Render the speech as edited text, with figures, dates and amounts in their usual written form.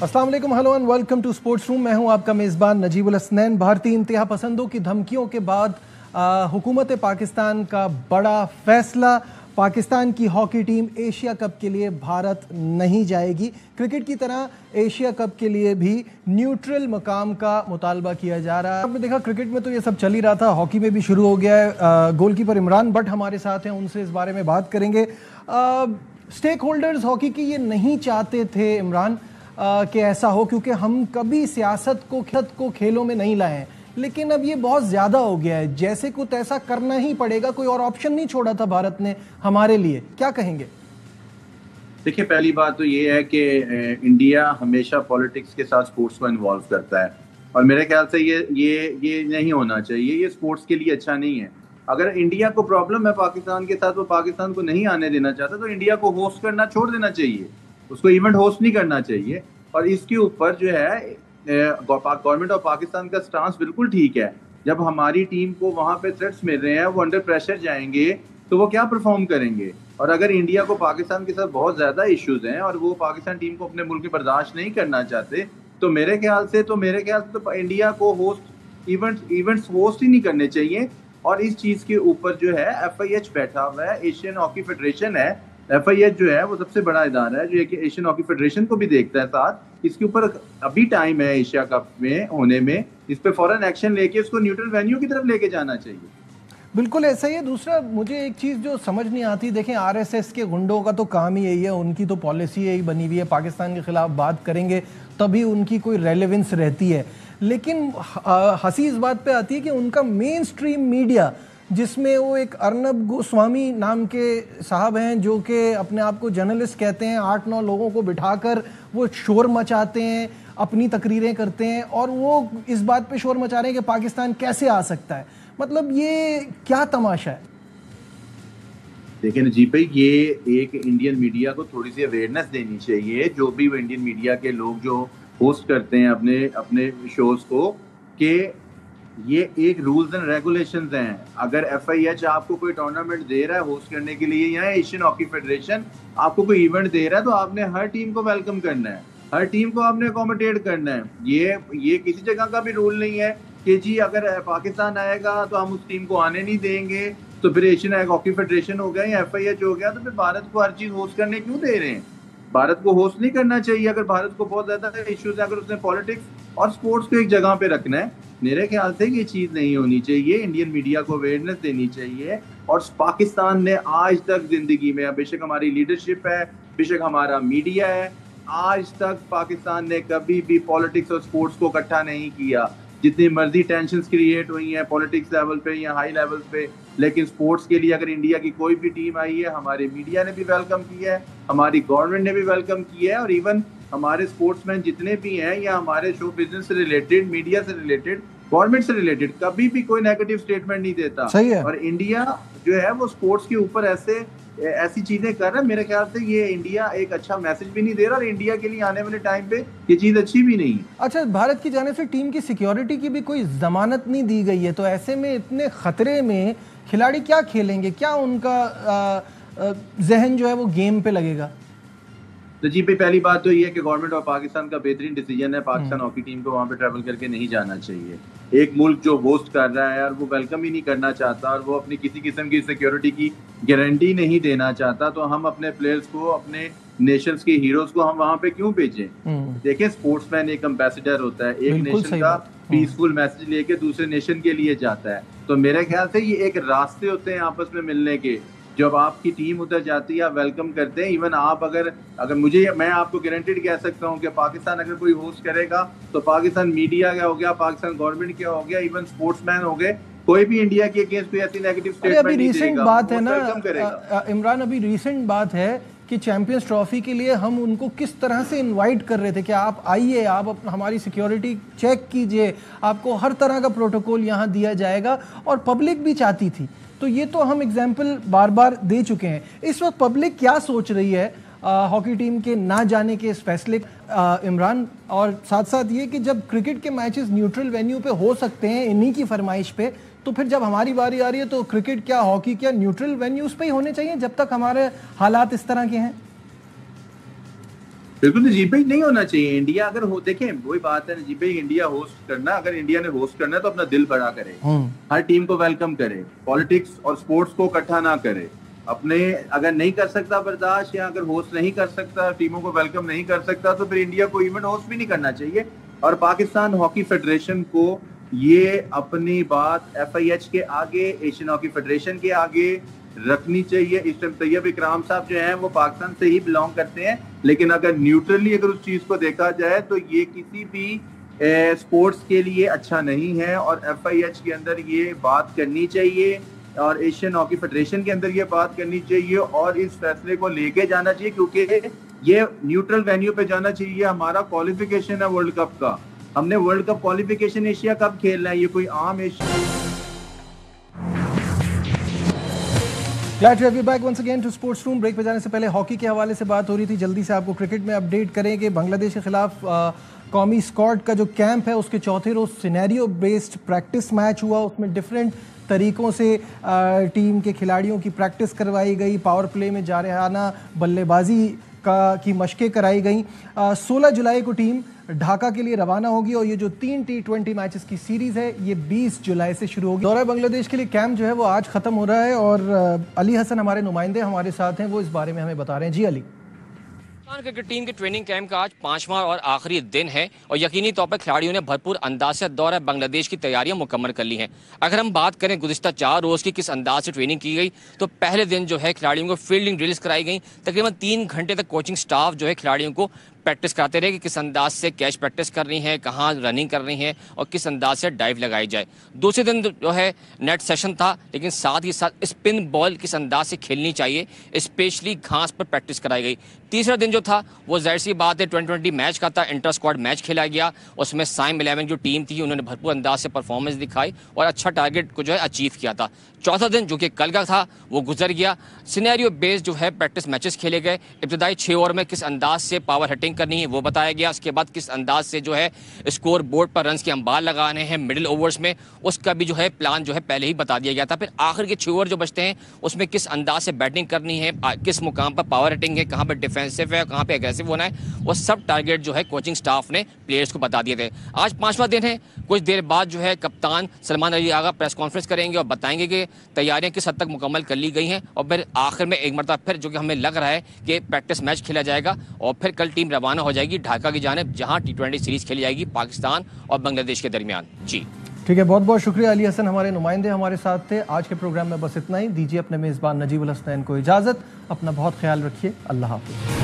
अस्सलाम वालेकुम, hello and welcome to sports room. मैं हूं आपका मेज़बान नजीबुल हसनैन। भारतीय इंतहा पसंदों की धमकियों के बाद हुकूमत पाकिस्तान का बड़ा फैसला, पाकिस्तान की हॉकी टीम एशिया कप के लिए भारत नहीं जाएगी। क्रिकेट की तरह एशिया कप के लिए भी न्यूट्रल मकाम का मुतालबा किया जा रहा है। आपने देखा क्रिकेट में तो ये सब चल ही रहा था, हॉकी में भी शुरू हो गया है। गोलकीपर इमरान भट्ट हमारे साथ हैं, उनसे इस बारे में बात करेंगे। स्टेक होल्डर्स हॉकी की ये नहीं चाहते थे इमरान कि ऐसा हो, क्योंकि हम कभी सियासत को खेलों में नहीं लाए हैं, लेकिन अब ये बहुत ज़्यादा हो गया है, जैसे कुछ ऐसा करना ही पड़ेगा, कोई और ऑप्शन नहीं छोड़ा था भारत ने हमारे लिए। क्या कहेंगे? देखिए, पहली बात तो ये है कि इंडिया हमेशा पॉलिटिक्स के साथ स्पोर्ट्स को इन्वॉल्व करता है और मेरे ख्याल से ये नहीं होना चाहिए। ये स्पोर्ट्स के लिए अच्छा नहीं है। अगर इंडिया को प्रॉब्लम है पाकिस्तान के साथ, वो पाकिस्तान को नहीं आने देना चाहता, तो इंडिया को होस्ट करना छोड़ देना चाहिए, उसको इवेंट होस्ट नहीं करना चाहिए। और इसके ऊपर जो है गवर्नमेंट ऑफ पाकिस्तान का स्टांस बिल्कुल ठीक है। जब हमारी टीम को वहां पे थ्रेट्स मिल रहे हैं, वो अंडर प्रेशर जाएंगे तो वो क्या परफॉर्म करेंगे। और अगर इंडिया को पाकिस्तान के साथ बहुत ज्यादा इश्यूज हैं और वो पाकिस्तान टीम को अपने मुल्क में बर्दाश्त नहीं करना चाहते, तो मेरे ख्याल से तो इंडिया को इवेंट्स होस्ट ही नहीं करने चाहिए। और इस चीज के ऊपर जो है FIH बैठा हुआ है, एशियन हॉकी फेडरेशन है। FIH जो है वो सबसे बड़ा इदारा है जो एशियन हॉकी फेडरेशन को भी देखता है साथ। इसके ऊपर अभी टाइम है एशिया कप में होने में, इस पे फौरन एक्शन लेके उसको न्यूट्रल वेन्यू की तरफ लेके जाना चाहिए। बिल्कुल ऐसा ही है। दूसरा, मुझे एक चीज़ जो समझ नहीं आती, देखें RSS के गुंडों का तो काम ही यही है, उनकी तो पॉलिसी यही बनी हुई है, पाकिस्तान के खिलाफ बात करेंगे तभी उनकी कोई रेलेवेंस रहती है। लेकिन हंसी इस बात पे आती है कि उनका मेन स्ट्रीम मीडिया, जिसमें वो एक अर्नब गोस्वामी नाम के साहब हैं जो कि अपने आप को जर्नलिस्ट कहते हैं, 8-9 लोगों को बिठाकर वो शोर मचाते हैं, अपनी तकरीरें करते हैं और वो इस बात पे शोर मचा रहे हैं कि पाकिस्तान कैसे आ सकता है। मतलब ये क्या तमाशा है? देखिए जी भाई, ये एक इंडियन मीडिया को थोड़ी सी अवेयरनेस देनी चाहिए, जो भी वो इंडियन मीडिया के लोग जो होस्ट करते हैं अपने अपने शोज को, कि ये एक रूल्स एंड रेगुलेशंस हैं। अगर FIH आपको कोई टूर्नामेंट दे रहा है होस्ट करने के लिए, या एशियन हॉकी फेडरेशन आपको कोई इवेंट दे रहा है, तो आपने हर टीम को वेलकम करना है, हर टीम को आपने अकोमोडेट करना है। ये किसी जगह का भी रूल नहीं है कि जी अगर पाकिस्तान आएगा तो हम उस टीम को आने नहीं देंगे, तो फिर एशियन हॉकी फेडरेशन हो गया या FIH हो गया तो फिर भारत को हर चीज होस्ट करने क्यों दे रहे हैं? भारत को होस्ट नहीं करना चाहिए। अगर भारत को बहुत ज्यादा इश्यूज है, अगर उसने पॉलिटिक्स और स्पोर्ट्स को एक जगह पे रखना है, मेरे ख्याल से ये चीज नहीं होनी चाहिए। इंडियन मीडिया को अवेयरनेस देनी चाहिए। और पाकिस्तान ने आज तक जिंदगी में, बेशक हमारी लीडरशिप है, बेशक हमारा मीडिया है, आज तक पाकिस्तान ने कभी भी पॉलिटिक्स और स्पोर्ट्स को इकट्ठा नहीं किया। जितनी मर्जी टेंशंस क्रिएट हुई हैं पॉलिटिक्स लेवल पे या हाई लेवल पे, लेकिन स्पोर्ट्स के लिए अगर इंडिया की कोई भी टीम आई है, हमारे मीडिया ने भी वेलकम किया है, हमारी गवर्नमेंट ने भी वेलकम किया है। और इवन हमारे स्पोर्ट्समैन जितने भी हैं या हमारे शो बिजनेस से रिलेटेड, मीडिया से रिलेटेड, गवर्नमेंट से रिलेटेड, कभी भी कोई नेगेटिव स्टेटमेंट नहीं देता। सही है। और इंडिया जो है वो स्पोर्ट्स के ऊपर ऐसी चीजें कर रहा है। मेरे ख्याल से ये इंडिया एक अच्छा मैसेज भी नहीं दे रहा और इंडिया के लिए आने वाले टाइम पे ये चीज अच्छी भी नहीं। अच्छा, भारत की जाने से टीम की सिक्योरिटी की भी कोई जमानत नहीं दी गई है, तो ऐसे में इतने खतरे में खिलाड़ी क्या खेलेंगे? क्या उनका जहन जो है वो गेम पे लगेगा? तो जी भाई, पहली बात तो ये है कि गवर्नमेंट ऑफ पाकिस्तान का बेहतरीन डिसीजन है, पाकिस्तान हॉकी टीम को वहां पे ट्रैवल करके नहीं जाना चाहिए। एक मुल्क जो होस्ट कर रहा है और वो वेलकम ही नहीं करना चाहता और वो अपनी किसी किस्म की सिक्योरिटी की गारंटी नहीं देना चाहता, तो हम अपने प्लेयर्स को, अपने नेशंस के हीरोज को हम वहां पे क्यों भेजें? देखिए, स्पोर्ट्समैन एक एम्बेसडर होता है, एक नेशन का पीसफुल मैसेज लेके दूसरे नेशन के लिए जाता है। तो मेरे ख्याल से ये एक रास्ते होते हैं आपस में मिलने के। जब आपकी टीम उधर जाती है, आप वेलकम करते हैं। इवन आप अगर मैं आपको गारंटेड कह सकता हूं कि पाकिस्तान अगर कोई होस्ट करेगा तो पाकिस्तान मीडिया क्या हो गया, पाकिस्तान गवर्नमेंट क्या हो गया, इवन स्पोर्ट्समैन हो गए, कोई भी इंडिया के अगेंस्ट कोई ऐसी नेगेटिव स्टेटमेंट नहीं देगा। अभी रीसेंट बात है ना इमरान, अभी रीसेंट बात है कि चैंपियंस ट्रॉफी के लिए हम उनको किस तरह से इनवाइट कर रहे थे कि आप आइए, आप हमारी सिक्योरिटी चेक कीजिए, आपको हर तरह का प्रोटोकॉल यहाँ दिया जाएगा, और पब्लिक भी चाहती थी। तो ये तो हम एग्जाम्पल बार बार दे चुके हैं। इस वक्त पब्लिक क्या सोच रही है हॉकी टीम के ना जाने के इस फैसले इमरान? और साथ साथ ये कि जब क्रिकेट के मैचेस न्यूट्रल वेन्यू पे हो सकते हैं इन्हीं की फरमाइश पे, तो फिर जब हमारी बारी आ रही है तो क्रिकेट क्या, हॉकी क्या, न्यूट्रल वेन्यूज पे ही होने चाहिए जब तक हमारे हालात इस तरह के हैं? बिल्कुल जी भाई, नहीं होना चाहिए। इंडिया अगर हो, देखें वही बात है जी भाई, इंडिया होस्ट करना, अगर इंडिया ने होस्ट करना है तो अपना दिल बड़ा करे, हर टीम को वेलकम करे, पॉलिटिक्स और स्पोर्ट्स को इकट्ठा ना करे। अपने अगर नहीं कर सकता बर्दाश्त, या अगर होस्ट नहीं कर सकता, टीमों को वेलकम नहीं कर सकता, तो फिर इंडिया को इवेंट होस्ट भी नहीं करना चाहिए। और पाकिस्तान हॉकी फेडरेशन को ये अपनी बात FIH के आगे, एशियन हॉकी फेडरेशन के आगे रखनी चाहिए। इस टाइम तैयब इकराम साहब जो हैं वो पाकिस्तान से ही बिलोंग करते हैं, लेकिन अगर न्यूट्रली अगर उस चीज को देखा जाए तो ये किसी भी स्पोर्ट्स के लिए अच्छा नहीं है। और FIH के अंदर ये बात करनी चाहिए और एशियन हॉकी फेडरेशन के अंदर ये बात करनी चाहिए और इस फैसले को लेके जाना चाहिए, क्योंकि ये न्यूट्रल वेन्यू पे जाना चाहिए। हमारा क्वालिफिकेशन है वर्ल्ड कप का, हमने world cup qualification Asia cup खेलना है, ये कोई आम Asia. Glad to have you back once again to Sports Room। Break पे जाने से पहले हॉकी के हवाले से बात हो रही थी, जल्दी से आपको क्रिकेट में अपडेट करें कि बांग्लादेश के खिलाफ कौमी स्क्वाड का जो कैंप है उसके चौथे रोज सिनेरियो बेस्ड प्रैक्टिस मैच हुआ। उसमें डिफरेंट तरीकों से टीम के खिलाड़ियों की प्रैक्टिस करवाई गई, पावर प्ले में जारहाना बल्लेबाजी की मशकें कराई गई। 16 जुलाई को टीम ढाका के लिए रवाना होगी और ये जो 3 T20 मैचेस की सीरीज है ये 20 जुलाई से शुरू होगी। दौरा बांग्लादेश के लिए कैंप जो है वो आज खत्म हो रहा है और अली हसन हमारे नुमाइंदे हमारे साथ हैं, वो इस बारे में हमें बता रहे हैं। जी अली। क्रिकेट टीम के ट्रेनिंग कैंप का आज 5वां और आखिरी दिन है और यकीनी तौर पर खिलाड़ियों ने भरपूर अंदाज से दौरा बांग्लादेश की तैयारियां मुकम्मल कर ली हैं। अगर हम बात करें गुज़िश्ता 4 रोज़ की किस अंदाज से ट्रेनिंग की गई, तो पहले दिन जो है खिलाड़ियों को फील्डिंग ड्रिल्स कराई गई। तकरीबन 3 घंटे तक कोचिंग स्टाफ जो है खिलाड़ियों को प्रैक्टिस कराते रहे कि किस अंदाज से कैच प्रैक्टिस करनी है, कहाँ रनिंग करनी है और किस अंदाज से डाइव लगाई जाए। दूसरे दिन जो है नेट सेशन था, लेकिन साथ ही साथ स्पिन बॉल किस अंदाज से खेलनी चाहिए स्पेशली घास पर प्रैक्टिस कराई गई। तीसरा दिन जो था वो जाहिर सी बात है 2020 मैच का था, इंटर स्क्वाड मैच खेला गया। उसमें साइम 11 जो टीम थी उन्होंने भरपूर अंदाज से परफॉर्मेंस दिखाई और अच्छा टारगेट को जो है अचीव किया था। चौथा दिन जो कि कल का था वो गुजर गया। सिनेरियो बेस्ड जो है प्रैक्टिस मैचेस खेले गए। इब्तदाई 6 ओवर में किस अंदाज से पावर हिटिंग करनी है वो बताया गया। उसके बाद किस अंदाज से जो है स्कोर बोर्ड पर रन्स के अंबार लगाने हैं मिडिल ओवर्स में, उसका भी जो है प्लान जो है पहले ही बता दिया गया था। फिर आखिर के 6 ओवर जो बचते हैं उसमें किस अंदाज से बैटिंग करनी है, किस मुकाम पर पावर हिटिंग है, कहाँ पर डिफेंसिव है, कहाँ पर एग्रेसिव होना है, वो सब टारगेट जो है कोचिंग स्टाफ ने प्लेयर्स को बता दिए थे। आज 5वां दिन है। कुछ देर बाद जो है कप्तान सलमान अली आगा प्रेस कॉन्फ्रेंस करेंगे और बताएंगे कि तैयारियां किस हद तक मुकम्मल कर ली गई हैं और फिर आखिर में एक मरतबा फिर जो कि हमें लग रहा है कि प्रैक्टिस मैच खेला जाएगा और फिर कल टीम रवाना हो जाएगी ढाका की जानिब, जहां T20 सीरीज खेली जाएगी पाकिस्तान और बांग्लादेश के दरमियान। जी ठीक है, बहुत बहुत शुक्रिया अली हसन, हमारे नुमाइंदे हमारे साथ थे। आज के प्रोग्राम में बस इतना ही। दीजिए अपने मेज़बान नजीबुल हसनैन को इजाज़त। अपना बहुत ख्याल रखिए। अल्लाह हाफ़िज़।